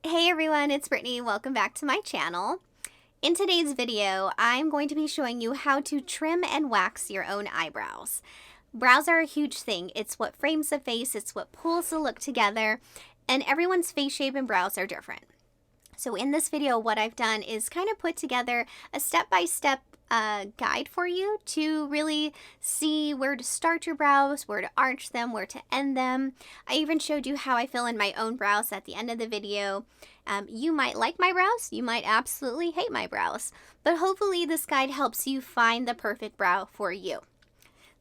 Hey everyone, it's Brittany. Welcome back to my channel. In today's video, I'm going to be showing you how to trim and wax your own eyebrows. Brows are a huge thing. It's what frames the face, it's what pulls the look together, and everyone's face shape and brows are different. So in this video, what I've done is kind of put together a step-by-step guide for you to really see where to start your brows, where to arch them, where to end them. I even showed you how I fill in my own brows at the end of the video. You might like my brows, you might absolutely hate my brows, but hopefully this guide helps you find the perfect brow for you.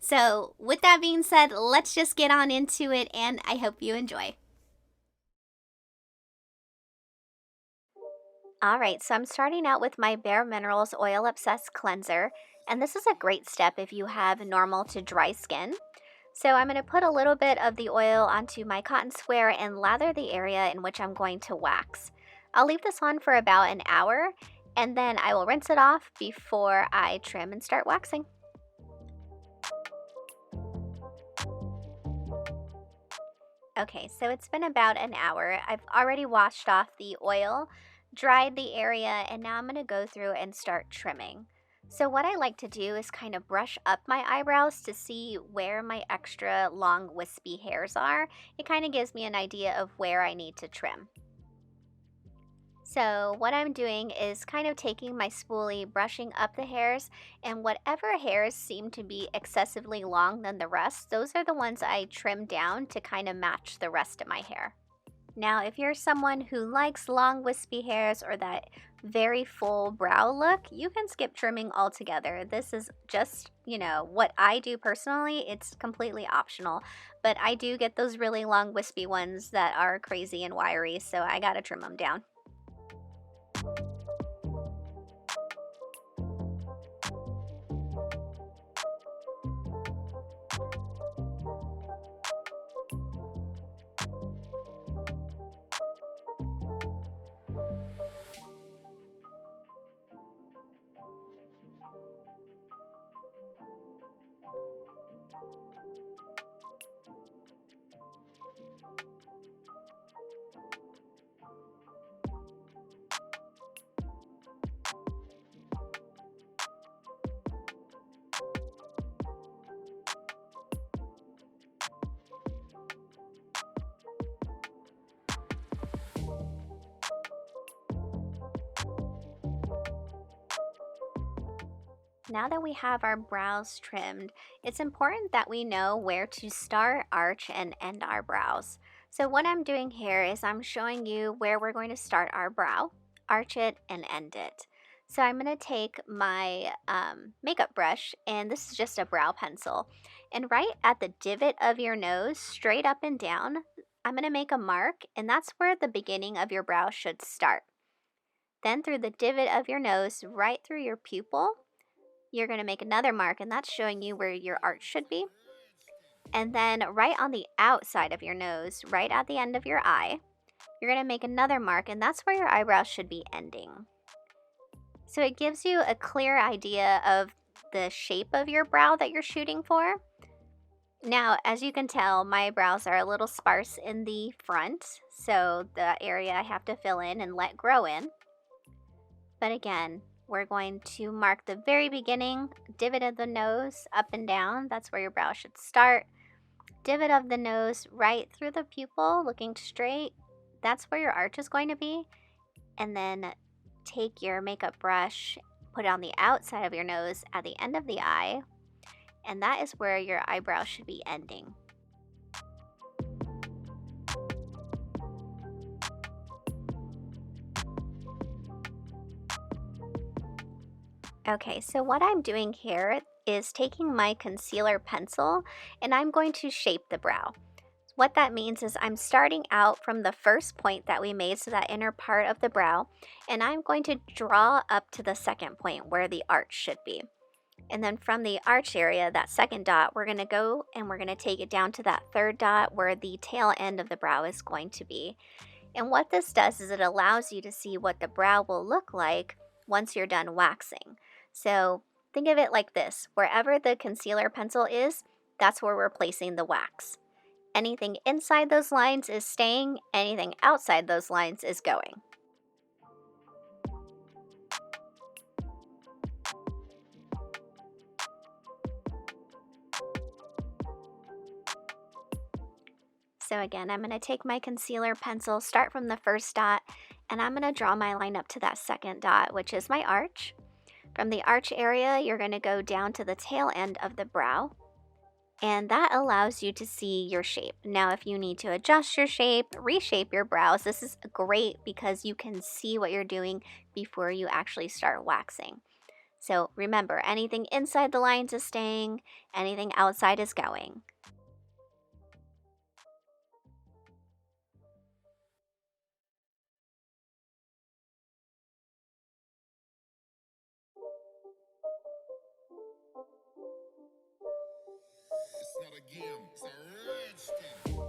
So with that being said, let's just get on into it, and I hope you enjoy. Alright, so I'm starting out with my bareMinerals Oil Obsessed Cleanser, and this is a great step if you have normal to dry skin. So I'm going to put a little bit of the oil onto my cotton square and lather the area in which I'm going to wax. I'll leave this on for about an hour, and then I will rinse it off before I trim and start waxing. Okay, so it's been about an hour. I've already washed off the oil, dried the area, and now I'm going to go through and start trimming. So what I like to do is kind of brush up my eyebrows to see where my extra long wispy hairs are. It kind of gives me an idea of where I need to trim. So what I'm doing is kind of taking my spoolie, brushing up the hairs, and whatever hairs seem to be excessively long than the rest, those are the ones I trim down to kind of match the rest of my hair. Now, if you're someone who likes long wispy hairs or that very full brow look, you can skip trimming altogether. This is just, what I do personally. It's completely optional, but I do get those really long wispy ones that are crazy and wiry, so I gotta trim them down. Now that we have our brows trimmed, it's important that we know where to start, arch, and end our brows. So what I'm doing here is I'm showing you where we're going to start our brow, arch it, and end it. So I'm going to take my makeup brush, and this is just a brow pencil. And right at the divot of your nose, straight up and down, I'm going to make a mark, and that's where the beginning of your brow should start. Then through the divot of your nose, right through your pupil, you're going to make another mark, and that's showing you where your arch should be. And then right on the outside of your nose, right at the end of your eye, you're going to make another mark, and that's where your eyebrows should be ending. So it gives you a clear idea of the shape of your brow that you're shooting for. Now, as you can tell, my brows are a little sparse in the front, so the area I have to fill in and let grow in. But again, we're going to mark the very beginning, divot of the nose, up and down. That's where your brow should start. Divot of the nose right through the pupil, looking straight. That's where your arch is going to be. And then take your makeup brush, put it on the outside of your nose at the end of the eye. And that is where your eyebrow should be ending. Okay, so what I'm doing here is taking my concealer pencil, and I'm going to shape the brow. What that means is I'm starting out from the first point that we made, so that inner part of the brow, and I'm going to draw up to the second point where the arch should be. And then from the arch area, that second dot, we're going to go and we're going to take it down to that third dot where the tail end of the brow is going to be. And what this does is it allows you to see what the brow will look like once you're done waxing. So think of it like this: wherever the concealer pencil is, that's where we're placing the wax. Anything inside those lines is staying, anything outside those lines is going. So again, I'm going to take my concealer pencil, start from the first dot, and I'm going to draw my line up to that second dot, which is my arch. From the arch area, you're going to go down to the tail end of the brow, and that allows you to see your shape. Now, if you need to adjust your shape, reshape your brows, this is great because you can see what you're doing before you actually start waxing. So remember, anything inside the lines is staying, anything outside is going. It's not a game, it's a rich thing.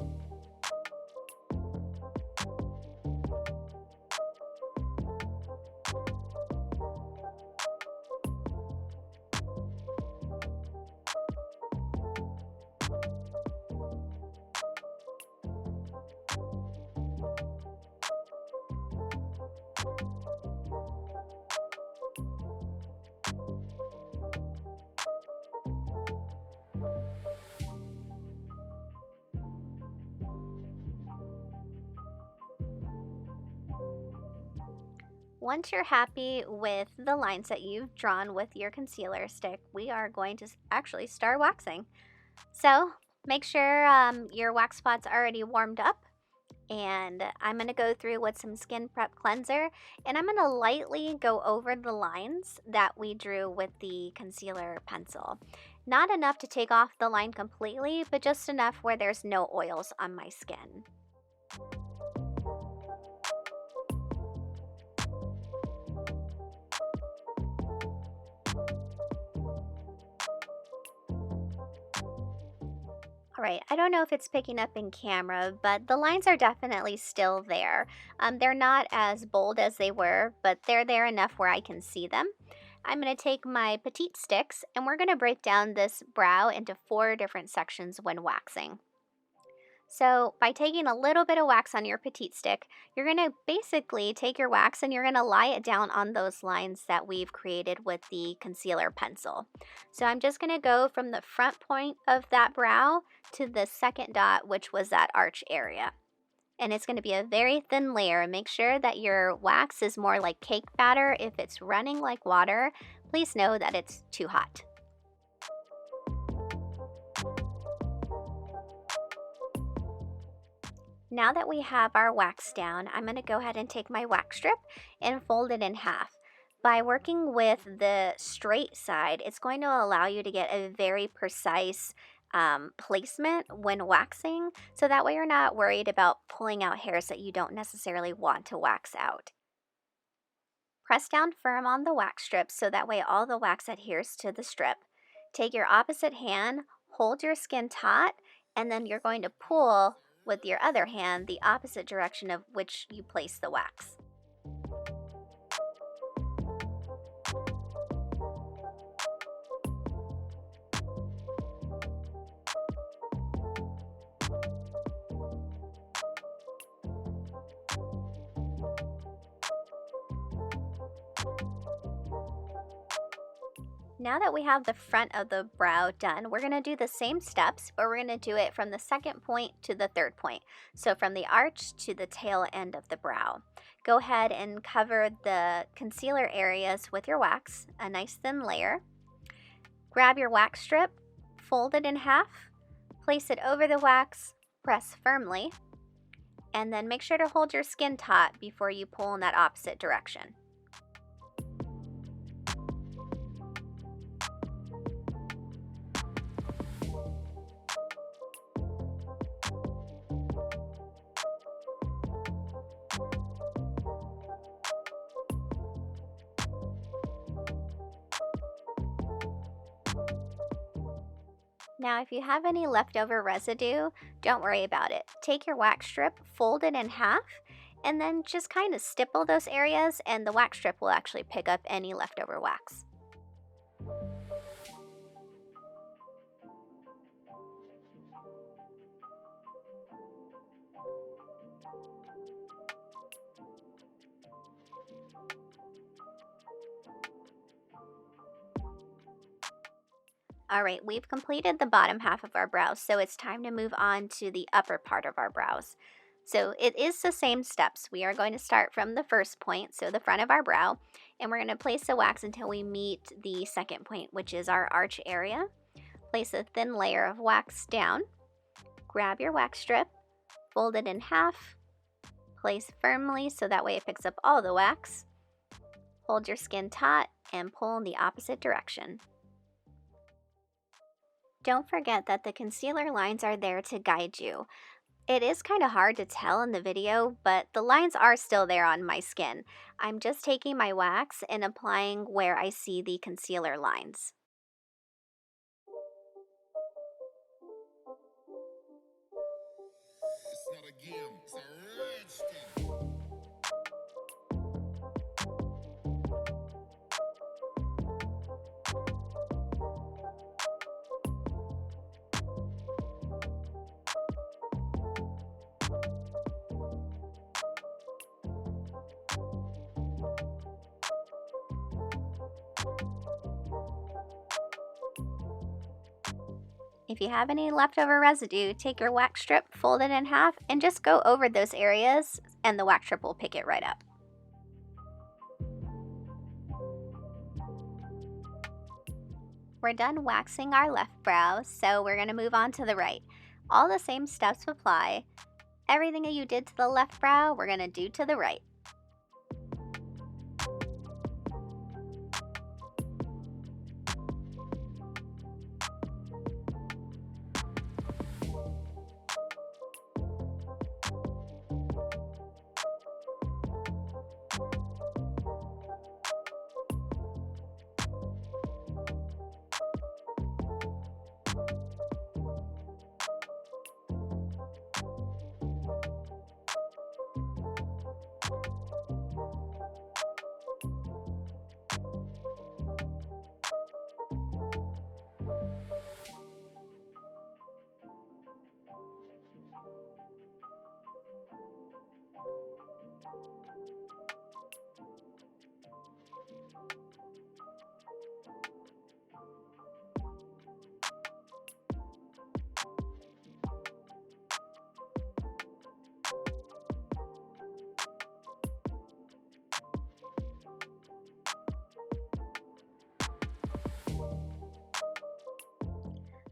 Once you're happy with the lines that you've drawn with your concealer stick, we are going to actually start waxing. So make sure your wax spot's already warmed up, and I'm going to go through with some skin prep cleanser, and I'm going to lightly go over the lines that we drew with the concealer pencil. Not enough to take off the line completely, but just enough where there's no oils on my skin. All right, I don't know if it's picking up in camera, but the lines are definitely still there. They're not as bold as they were, but they're there enough where I can see them. I'm going to take my petite sticks and we're going to break down this brow into 4 different sections when waxing. So by taking a little bit of wax on your petite stick, you're going to basically take your wax and you're going to lie it down on those lines that we've created with the concealer pencil. So I'm just going to go from the front point of that brow to the second dot, which was that arch area. And it's going to be a very thin layer. Make sure that your wax is more like cake batter. If it's running like water, please know that it's too hot. Now that we have our wax down, I'm going to go ahead and take my wax strip and fold it in half. By working with the straight side, it's going to allow you to get a very precise placement when waxing, so that way you're not worried about pulling out hairs that you don't necessarily want to wax out. Press down firm on the wax strip so that way all the wax adheres to the strip. Take your opposite hand, hold your skin taut, and then you're going to pull with your other hand the opposite direction of which you place the wax. Now that we have the front of the brow done, we're going to do the same steps, but we're going to do it from the second point to the third point. So from the arch to the tail end of the brow. Go ahead and cover the concealer areas with your wax, a nice thin layer. Grab your wax strip, fold it in half, place it over the wax, press firmly, and then make sure to hold your skin taut before you pull in that opposite direction. Now, if you have any leftover residue, don't worry about it. Take your wax strip, fold it in half, and then just kind of stipple those areas, and the wax strip will actually pick up any leftover wax. All right, we've completed the bottom half of our brows, so it's time to move on to the upper part of our brows. So it is the same steps. We are going to start from the first point, so the front of our brow, and we're going to place the wax until we meet the second point, which is our arch area. Place a thin layer of wax down. Grab your wax strip, fold it in half, place firmly so that way it picks up all the wax. Hold your skin taut and pull in the opposite direction. Don't forget that the concealer lines are there to guide you. It is kind of hard to tell in the video, but the lines are still there on my skin. I'm just taking my wax and applying where I see the concealer lines. It's not a game, it's a rich thing. If you have any leftover residue, take your wax strip, fold it in half, and just go over those areas and the wax strip will pick it right up. We're done waxing our left brow, so we're going to move on to the right. All the same steps apply. Everything that you did to the left brow, we're going to do to the right.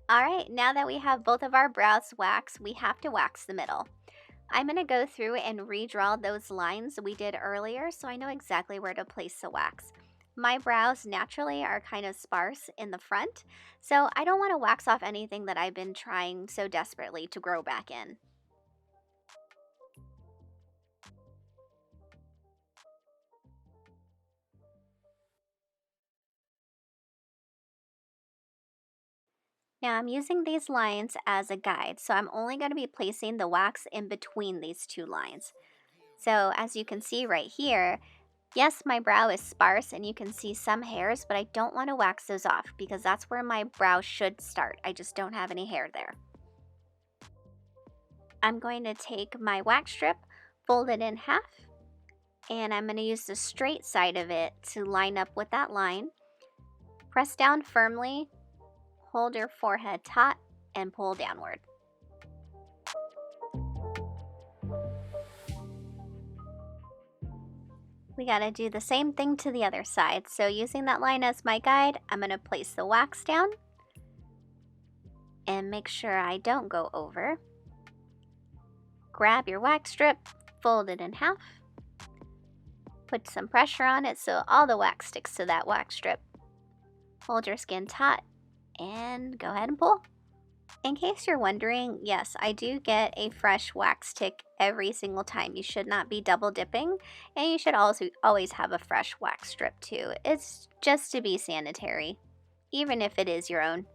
Alright, now that we have both of our brows waxed, we have to wax the middle. I'm going to go through and redraw those lines we did earlier so I know exactly where to place the wax. My brows naturally are kind of sparse in the front, so I don't want to wax off anything that I've been trying so desperately to grow back in. Now I'm using these lines as a guide, so I'm only going to be placing the wax in between these two lines. So as you can see right here, yes, my brow is sparse and you can see some hairs, but I don't want to wax those off because that's where my brow should start. I just don't have any hair there. I'm going to take my wax strip, fold it in half, and I'm going to use the straight side of it to line up with that line. Press down firmly, hold your forehead taut, and pull downward. We gotta do the same thing to the other side. So using that line as my guide, I'm gonna place the wax down and make sure I don't go over. Grab your wax strip, fold it in half, put some pressure on it so all the wax sticks to that wax strip. Hold your skin taut and go ahead and pull. In case you're wondering, yes, I do get a fresh wax stick every single time. You should not be double dipping, and you should also always have a fresh wax strip too. It's just to be sanitary, even if it is your own.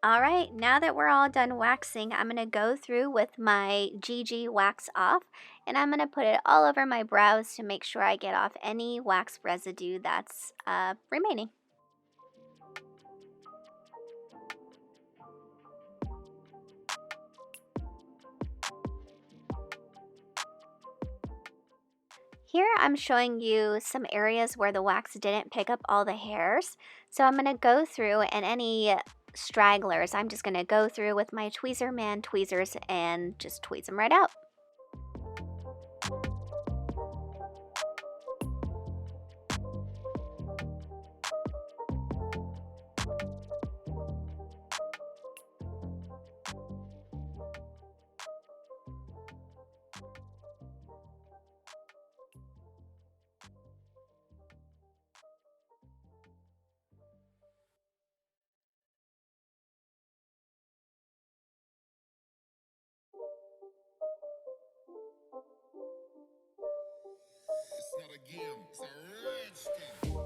Alright, now that we're all done waxing, I'm going to go through with my GiGi Wax Off, and I'm going to put it all over my brows to make sure I get off any wax residue that's remaining. Here I'm showing you some areas where the wax didn't pick up all the hairs. So I'm going to go through, and any stragglers, I'm just going to go through with my tweezer man tweezers and just tweeze them right out. It's not a game, it's a rich thing.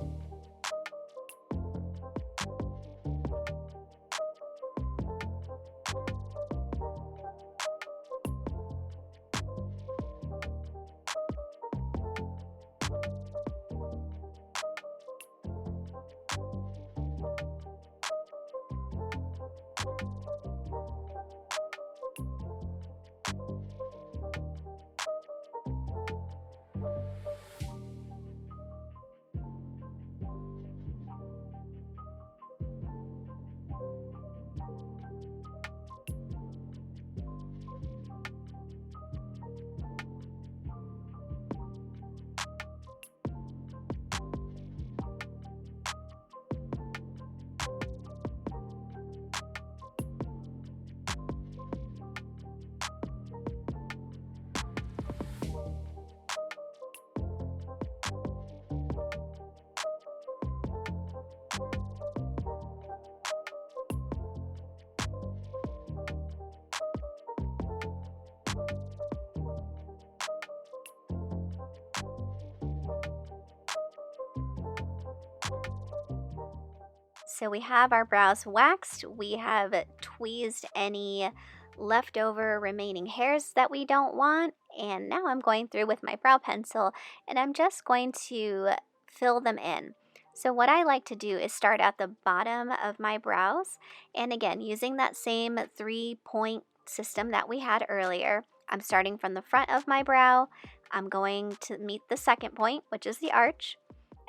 So we have our brows waxed, we have tweezed any leftover remaining hairs that we don't want, and now I'm going through with my brow pencil and I'm just going to fill them in. So what I like to do is start at the bottom of my brows, and again, using that same 3-point system that we had earlier, I'm starting from the front of my brow, I'm going to meet the second point, which is the arch.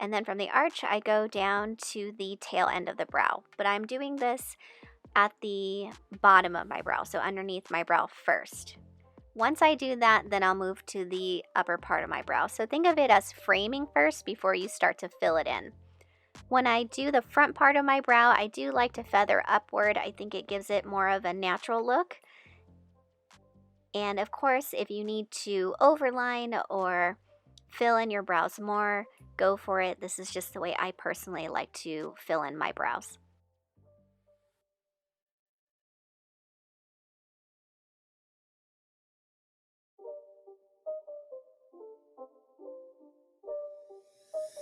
And then from the arch, I go down to the tail end of the brow. But I'm doing this at the bottom of my brow, so underneath my brow first. Once I do that, then I'll move to the upper part of my brow. So think of it as framing first before you start to fill it in. When I do the front part of my brow, I do like to feather upward. I think it gives it more of a natural look. And of course, if you need to overline or fill in your brows more, go for it. This is just the way I personally like to fill in my brows.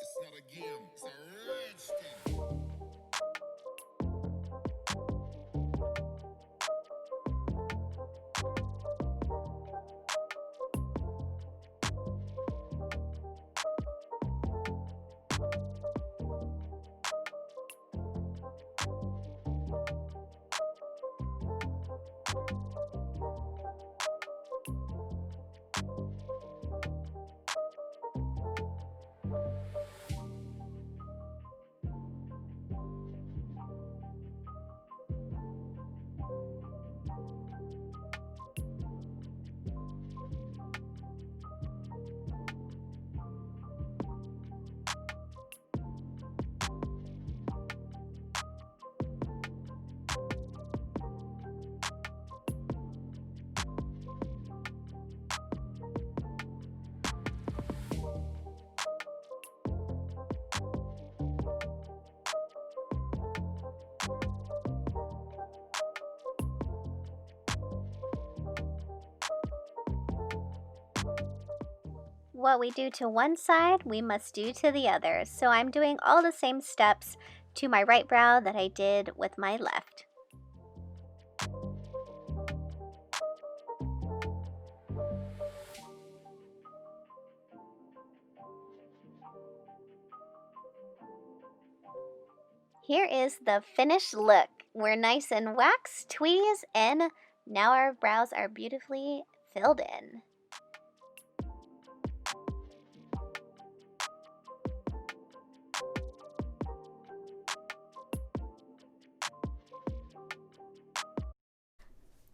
It's not a game, it's a rich thing. What we do to one side, we must do to the other. So I'm doing all the same steps to my right brow that I did with my left. Here is the finished look. We're nice and waxed, tweezed, and now our brows are beautifully filled in.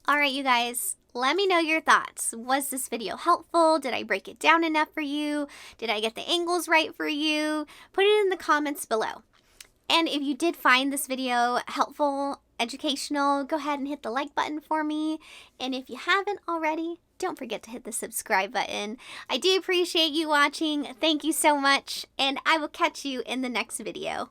All right, you guys, let me know your thoughts. Was this video helpful? Did I break it down enough for you? Did I get the angles right for you? Put it in the comments below. And if you did find this video helpful, educational, go ahead and hit the like button for me. And if you haven't already, don't forget to hit the subscribe button. I do appreciate you watching. Thank you so much, and I will catch you in the next video.